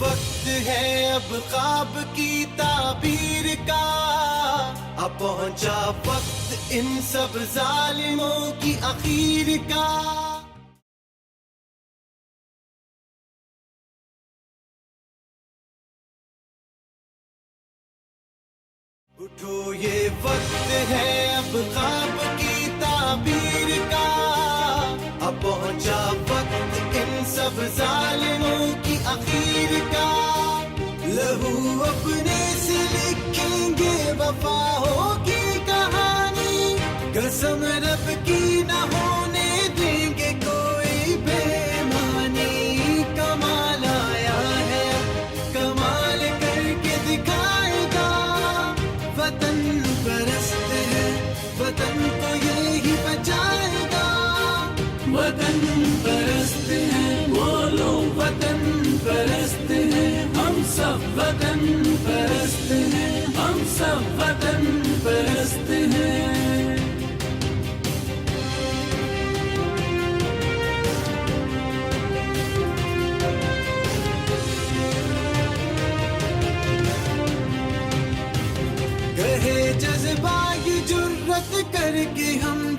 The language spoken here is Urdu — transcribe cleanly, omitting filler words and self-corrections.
وقت ہے اب خواب کی تعبیر کا، اب پہنچا وقت ان سب ظالموں کی اخیر کا۔ اٹھو یہ وقت ہے اب خواب کی تعبیر کا، اب پہنچا وقت ان سب ظالموں کی اخیر کا۔ لہو اپنے سے لکھیں گے وفا ہوگی کہانی، قسم رب کی نہ ہونے دیں گے کوئی بے ایمانی۔ کمال آیا ہے کمال کر کے دکھائے گا، وطن پرست ہے وطن کو یہی بچائے گا۔ وطن پرست ہیں وہ لوگ وطن پرست ہیں، ہم سب وطن پرست ہیں، ہم سب وطن پرست ہیں۔ کہے جذبہ یہ جرت کر کے ہم